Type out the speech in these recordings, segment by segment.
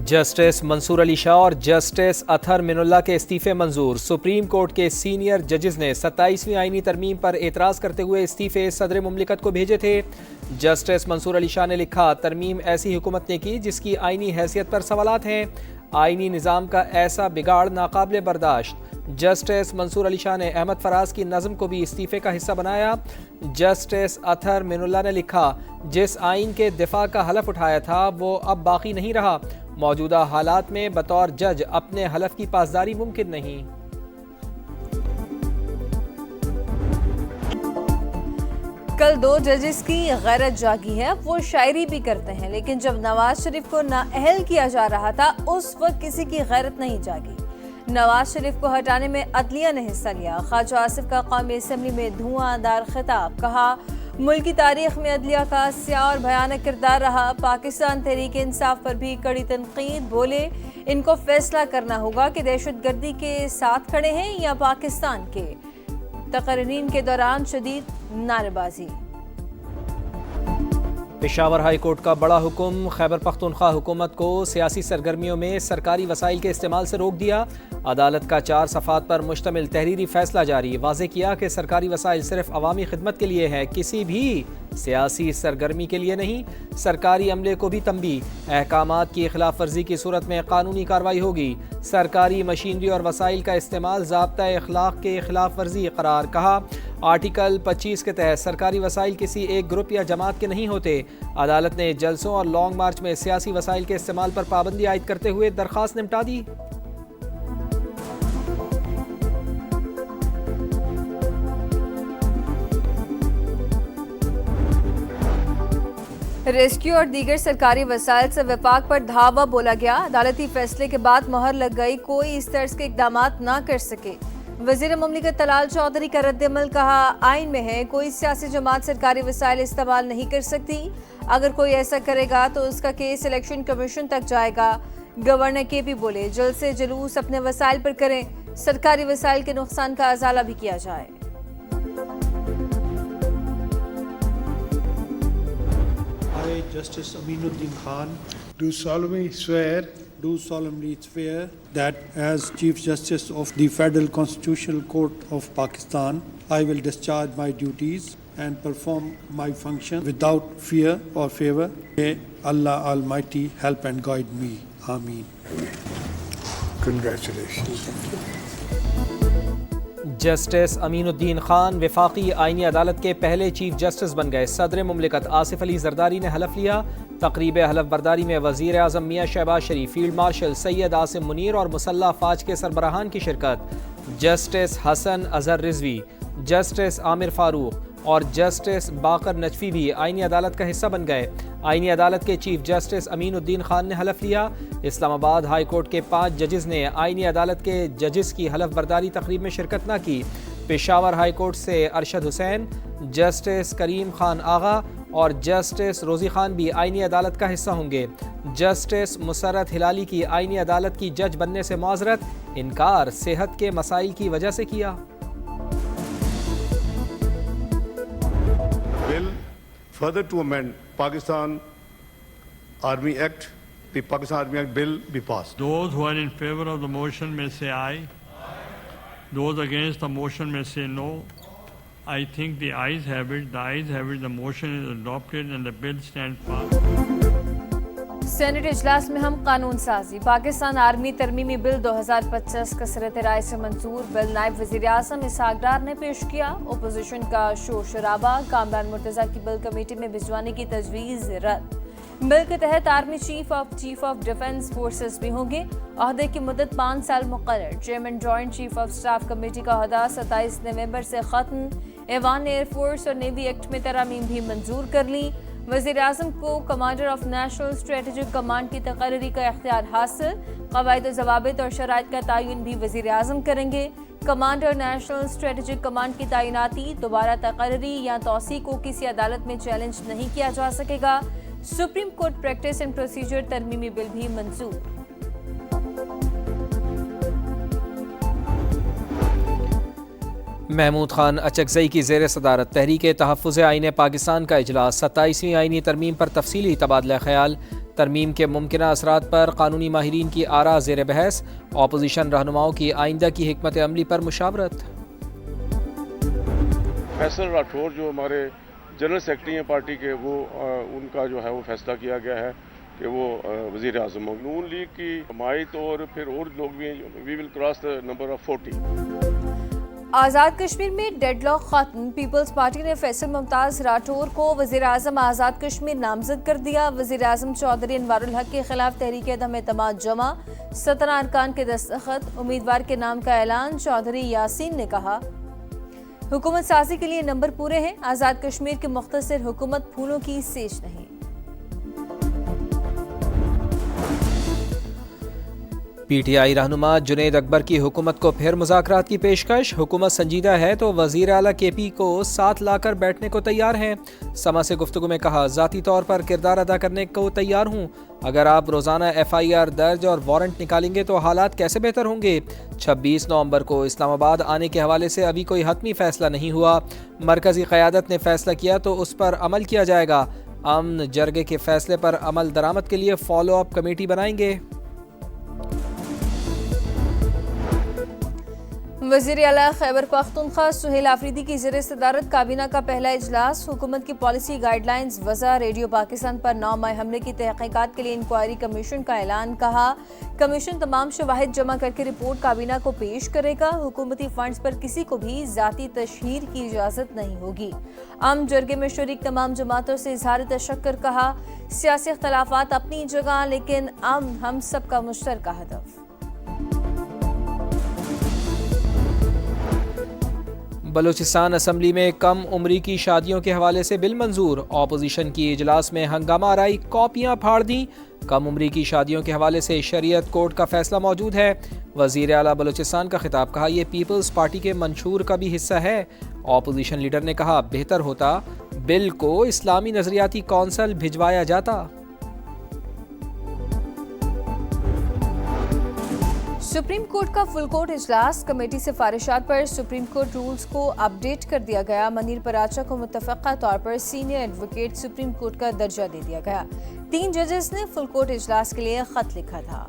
Justice منصور علی شاہ اور justice اطہر من اللہ کے استعفے منظور۔ سپریم کورٹ کے سینئر ججز نے 27ویں آئینی ترمیم پر اعتراض کرتے ہوئے استعفے صدر مملکت کو بھیجے تھے۔ جسٹس منصور علی شاہ نے لکھا، ترمیم ایسی حکومت نے کی جس کی آئینی حیثیت پر سوالات ہیں، آئینی نظام کا ایسا بگاڑ ناقابل برداشت۔ جسٹس منصور علی شاہ نے احمد فراز کی نظم کو بھی استعفے کا حصہ بنایا۔ جسٹس اطہر من اللہ نے لکھا، جس آئین کے دفاع کا حلف اٹھایا تھا وہ اب باقی نہیں رہا، موجودہ حالات میں بطور جج اپنے حلف کی پاسداری ممکن نہیں۔ کل 2 ججز کی غیرت جاگی ہے، وہ شاعری بھی کرتے ہیں، لیکن جب نواز شریف کو نااہل کیا جا رہا تھا اس وقت کسی کی غیرت نہیں جاگی۔ نواز شریف کو ہٹانے میں عدلیہ نے حصہ لیا۔ خواجہ آصف کا قومی اسمبلی میں دھواں دار خطاب، کہا ملکی تاریخ میں عدلیہ کا سیاہ اور بھیانک کردار رہا، پاکستان تحریک انصاف پر بھی کڑی تنقید، بولے ان کو فیصلہ کرنا ہوگا کہ دہشت گردی کے ساتھ کھڑے ہیں یا پاکستان کے۔ تقررین کے دوران شدید نعرے بازی۔ پشاور ہائی کورٹ کا بڑا حکم، خیبر پختونخوا حکومت کو سیاسی سرگرمیوں میں سرکاری وسائل کے استعمال سے روک دیا۔ عدالت کا 4 صفحات پر مشتمل تحریری فیصلہ جاری، واضح کیا کہ سرکاری وسائل صرف عوامی خدمت کے لیے ہے، کسی بھی سیاسی سرگرمی کے لیے نہیں۔ سرکاری عملے کو بھی تنبیہ، احکامات کی خلاف ورزی کی صورت میں قانونی کارروائی ہوگی۔ سرکاری مشینری اور وسائل کا استعمال ضابطۂ اخلاق کے خلاف ورزی قرار، کہا آرٹیکل 25 کے تحت سرکاری وسائل کسی ایک گروپ یا جماعت کے نہیں ہوتے۔ عدالت نے جلسوں اور لانگ مارچ میں سیاسی وسائل کے استعمال پر پابندی عائد کرتے ہوئے درخواست نمٹا دی۔ ریسکیو اور دیگر سرکاری وسائل سے وفاق پر دھاوا بولا گیا، عدالتی فیصلے کے بعد مہر لگ گئی، کوئی اس طرز کے اقدامات نہ کر سکے۔ وزیر مملکت طلال چودھری کا رد عمل، کہا آئین میں ہے کوئی سیاسی جماعت سرکاری وسائل استعمال نہیں کر سکتی، اگر کوئی ایسا کرے گا تو اس کا کیس الیکشن کمیشن تک جائے گا۔ گورنر کے پی بولے جلسے جلوس اپنے وسائل پر کریں، سرکاری وسائل کے نقصان کا ازالہ بھی کیا جائے۔ I, Justice Aminuddin Khan, do solemnly swear that as Chief Justice of the Federal Constitutional Court of Pakistan, I will discharge my duties and perform my function without fear or favor. May Allah Almighty help and guide me. Ameen. Congratulations. Justice Aminuddin Khan وفاقی آئینی عدالت کے پہلے chief justice بن گئے۔ صدر مملکت آصف علی زرداری نے حلف لیا۔ تقریب حلف برداری میں وزیر اعظم میاں شہباز شریف، فیلڈ مارشل سید عاصم منیر اور مسلح افواج کے سربراہان کی شرکت۔ جسٹس حسن اظہر رضوی، جسٹس عامر فاروق اور جسٹس باقر نجفی بھی آئینی عدالت کا حصہ بن گئے۔ آئینی عدالت کے chief justice Aminuddin Khan نے حلف لیا۔ اسلام آباد ہائی کورٹ کے 5 ججز نے آئینی عدالت کے ججز کی حلف برداری تقریب میں شرکت نہ کی۔ پشاور ہائی کورٹ سے ارشد حسین، جسٹس کریم خان آغا اور جسٹس روزی خان بھی آئینی عدالت کا حصہ ہوں گے۔ جسٹس مسرت ہلالی کی آئینی عدالت کی جج بننے سے معذرت، انکار صحت کے مسائل کی وجہ سے کیا۔ Bill further to amend Pakistan Army Act, the Pakistan Army Act bill be passed. Those who are in favor of the motion may say aye. Those against the motion may say no. I think the ayes have it. The ayes have it. The motion is adopted and the bill stands fast. Senate اجلاس میں ہم قانون سازی، Pakistan army ترمیمی بل 2025 کثرت رائے سے منظور۔ بل نائب وزیر اعظم اسحاق ڈار نے پیش کیا۔ اپوزیشن کا شور شرابہ، کامران مرتضیٰ کی بل کمیٹی میں بھجوانے کی تجویز رد۔ بل کے تحت army chief of defence forces بھی ہوں گے، عہدے کی مدت 5 سال مقرر۔ Chairman joint chief of staff committee کا عہدہ 27 نومبر سے ختم۔ ایوان نے ایئر فورس اور نیوی ایکٹ میں ترامیم بھی منظور کر لی۔ وزیر اعظم کو commander of national strategic command کی تقرری کا اختیار حاصل۔ قواعد و ضوابط اور شرائط کا تعین بھی وزیر اعظم کریں گے۔ کمانڈر نیشنل اسٹریٹجک کمانڈ کی تعیناتی، دوبارہ تقرری یا توسیع کو کسی عدالت میں چیلنج نہیں کیا جا سکے گا۔ Supreme Court practice and procedure ترمیمی بل بھی منظور۔ محمود خان اچکزئی کی زیر صدارت تحریک تحفظ آئین پاکستان کا اجلاس، 27ویں آئینی ترمیم پر تفصیلی تبادلہ خیال۔ ترمیم کے ممکنہ اثرات پر قانونی ماہرین کی آراء زیر بحث، اپوزیشن رہنماؤں کی آئندہ کی حکمت عملی پر مشاورت۔ فیصل راٹھور جو ہمارے جنرل سیکرٹری ہیں پارٹی کے، وہ ان کا جو ہے وہ فیصلہ کیا گیا ہے کہ وہ وزیر اعظم ہوں۔ نون لیگ کی حمایت اور پھر اور لوگ بھی، we will cross the number of 40۔ Azad Kashmir میں ڈیڈ لاک ختم، پیپلز پارٹی نے فیصل ممتاز راٹھور کو وزیر اعظم آزاد کشمیر نامزد کر دیا۔ وزیر اعظم چودھری انوار الحق کے خلاف تحریک عدم اعتماد جمع، 17 ارکان کے دستخط، امیدوار کے نام کا اعلان۔ چودھری یاسین نے کہا حکومت سازی کے لیے نمبر پورے ہیں، آزاد کشمیر کی مختصر حکومت پھولوں کی سیج نہیں۔ پی ٹی آئی رہنما جنید اکبر کی حکومت کو پھر مذاکرات کی پیشکش، حکومت سنجیدہ ہے تو وزیر اعلیٰ کے پی کو ساتھ لا کر بیٹھنے کو تیار ہیں۔ سما سے گفتگو میں کہا ذاتی طور پر کردار ادا کرنے کو تیار ہوں، اگر آپ روزانہ ایف آئی آر درج اور وارنٹ نکالیں گے تو حالات کیسے بہتر ہوں گے۔ 26 نومبر کو اسلام آباد آنے کے حوالے سے ابھی کوئی حتمی فیصلہ نہیں ہوا، مرکزی قیادت نے فیصلہ کیا تو اس پر عمل کیا جائے گا، امن جرگے کے فیصلے پر عمل درآمد کے لیے فالو اپ کمیٹی بنائیں گے۔ وزیر اعلیٰ خیبر پختونخوا سہیل آفریدی کی زیر صدارت کابینہ کا پہلا اجلاس، حکومت کی پالیسی گائیڈ لائنز وضع، ریڈیو پاکستان پر 9 مئی حملے کی تحقیقات کے لیے انکوائری کمیشن کا اعلان۔ کہا کمیشن تمام شواہد جمع کر کے رپورٹ کابینہ کو پیش کرے گا، حکومتی فنڈز پر کسی کو بھی ذاتی تشہیر کی اجازت نہیں ہوگی۔ عام جرگے میں شریک تمام جماعتوں سے اظہار تشکر، کہا سیاسی اختلافات اپنی جگہ لیکن امن ہم سب کا مشترکہ ہدف۔ بلوچستان اسمبلی میں کم عمری کی شادیوں کے حوالے سے بل منظور، اپوزیشن کی اجلاس میں ہنگامہ آرائی، کاپیاں پھاڑ دیں۔ کم عمری کی شادیوں کے حوالے سے شریعت کورٹ کا فیصلہ موجود ہے، وزیر اعلیٰ بلوچستان کا خطاب، کہا یہ پیپلز پارٹی کے منشور کا بھی حصہ ہے۔ اپوزیشن لیڈر نے کہا بہتر ہوتا بل کو اسلامی نظریاتی کونسل بھجوایا جاتا۔ سپریم کورٹ کا فل کورٹ اجلاس، کمیٹی سفارشات پر سپریم کورٹ رولز کو اپ ڈیٹ کر دیا گیا۔ منیر پراچا کو متفقہ طور پر سینئر ایڈوکیٹ سپریم کورٹ کا درجہ دے دیا گیا۔ 3 ججز نے فل کورٹ اجلاس کے لیے خط لکھا تھا۔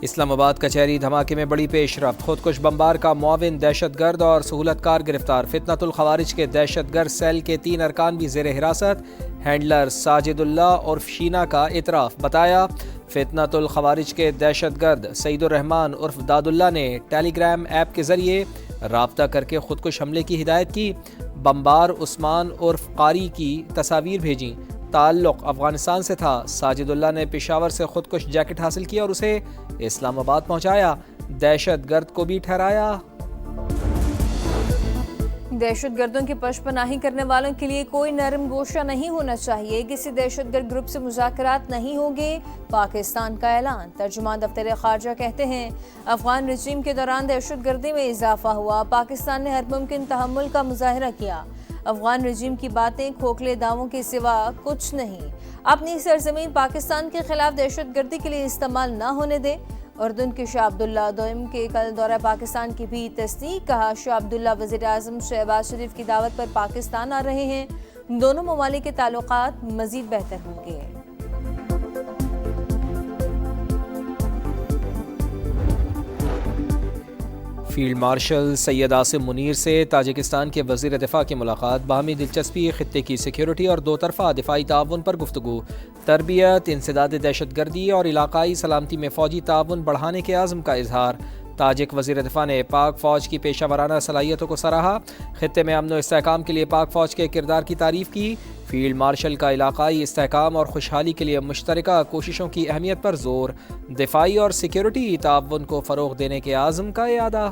اسلام آباد کچہری دھماکے میں بڑی پیش رفت، خودکش بمبار کا معاون دہشت گرد اور سہولت کار گرفتار، فتنۃ الخوارج کے دہشت گرد سیل کے 3 ارکان بھی زیر حراست، ہینڈلر ساجد اللہ اور شینا کا اعتراف، بتایا فتنۃ الخوارج کے دہشت گرد سعید الرحمان عرف داد اللہ نے ٹیلی گرام ایپ کے ذریعے رابطہ کر کے خودکش حملے کی ہدایت کی، بمبار عثمان عرف قاری کی تصاویر بھیجیں، تعلق افغانستان سے تھا، ساجد اللہ نے پشاور سے خودکش جیکٹ حاصل کیا اور اسے اسلام آباد پہنچایا، دہشت گرد کو بھی ٹھہرایا۔ دہشت گردوں کی پشپناہی کرنے والوں کے لیے کوئی نرم گوشہ نہیں ہونا چاہیے، کسی دہشت گرد گروپ سے مذاکرات نہیں ہوں گے، پاکستان کا اعلان۔ ترجمان دفتر خارجہ کہتے ہیں افغان رجیم کے دوران دہشت گردی میں اضافہ ہوا، پاکستان نے ہر ممکن تحمل کا مظاہرہ کیا، افغان رجیم کی باتیں کھوکھلے دعووں کے سوا کچھ نہیں، اپنی سرزمین پاکستان کے خلاف دہشت گردی کے لیے استعمال نہ ہونے دے۔ اردن کے شاہ عبداللہ دوئم کے کل دورہ پاکستان کی بھی تصدیق، کہا شاہ عبداللہ وزیر اعظم شہباز شریف کی دعوت پر پاکستان آ رہے ہیں، دونوں ممالک کے تعلقات مزید بہتر ہوں گے۔ فیلڈ مارشل سید عاصم منیر سے تاجکستان کے وزیر دفاع کی ملاقات، باہمی دلچسپی، خطے کی سیکیورٹی اور 2 طرفہ دفاعی تعاون پر گفتگو، تربیت، انسداد دہشت گردی اور علاقائی سلامتی میں فوجی تعاون بڑھانے کے عزم کا اظہار۔ تاجک وزیر دفاع نے پاک فوج کی پیشہ ورانہ صلاحیتوں کو سراہا، خطے میں امن و استحکام کے لیے پاک فوج کے کردار کی تعریف کی، فیلڈ مارشل کا علاقائی استحکام اور خوشحالی کے لیے مشترکہ کوششوں کی اہمیت پر زور، دفاعی اور سیکیورٹی تعاون کو فروغ دینے کے عزم کا اعادہ۔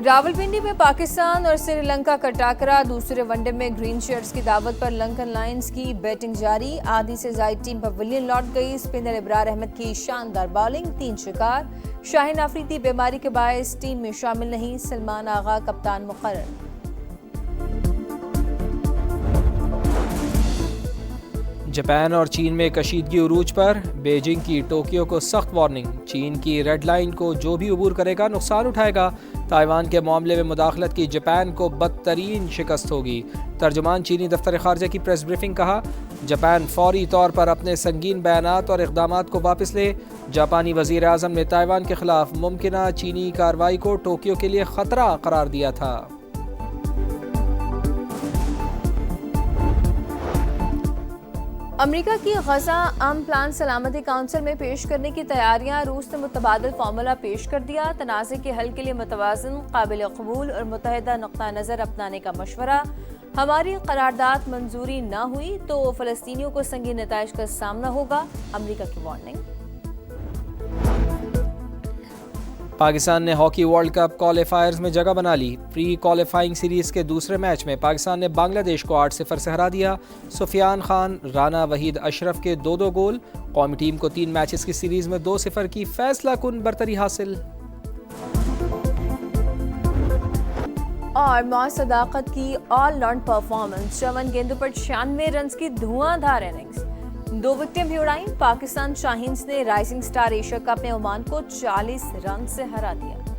راولپنڈی میں پاکستان اور سری لنکا کا ٹاکرا، دوسرے ون ڈے میں گرین شرٹس کی دعوت پر لنکن لائنز کی بیٹنگ جاری، آدھی سے زائد ٹیم پویلین لوٹ گئی، اسپنر ابرار احمد کی شاندار بالنگ، 3 شکار، شاہین آفریدی بیماری کے باعث ٹیم میں شامل نہیں، سلمان آغا کپتان مقرر۔ جاپان اور چین میں کشیدگی عروج پر، بیجنگ کی ٹوکیو کو سخت وارننگ، چین کی ریڈ لائن کو جو بھی عبور کرے گا نقصان اٹھائے گا، تائیوان کے معاملے میں مداخلت کی جاپان کو بدترین شکست ہوگی۔ ترجمان چینی دفتر خارجہ کی پریس بریفنگ، کہا جاپان فوری طور پر اپنے سنگین بیانات اور اقدامات کو واپس لے۔ جاپانی وزیر اعظم نے تائیوان کے خلاف ممکنہ چینی کارروائی کو ٹوکیو کے لیے خطرہ قرار دیا تھا۔ امریکہ کی غزہ امن پلان سلامتی کونسل میں پیش کرنے کی تیاریاں، روس نے متبادل فارمولہ پیش کر دیا، تنازع کے حل کے لیے متوازن، قابل قبول اور متحدہ نقطہ نظر اپنانے کا مشورہ۔ ہماری قرارداد منظوری نہ ہوئی تو فلسطینیوں کو سنگین نتائج کا سامنا ہوگا، امریکہ کی وارننگ۔ پاکستان نے ہاکی ورلڈ کپ کوالیفائرز میں جگہ بنا لی۔ پری کوالیفائنگ سیریز کے دوسرے میچ میں پاکستان نے بنگلہ دیش کو 8-0 سے ہرا دیا۔ سفیان خان، رانا وحید اشرف کے 2 گول، قومی ٹیم کو 3 میچز کی سیریز میں 2-0 کی فیصلہ کن برتری حاصل۔ اور معاذ صداقت کی آل راؤنڈ پرفارمنس، 54 گیندوں پر 96 رنز کی دھواں دھار اننگز، 2 وکٹیں بھی اڑائیں۔ پاکستان شاہینز نے رائزنگ سٹار ایشیا کپ میں عمان کو 40 رن سے ہرا دیا۔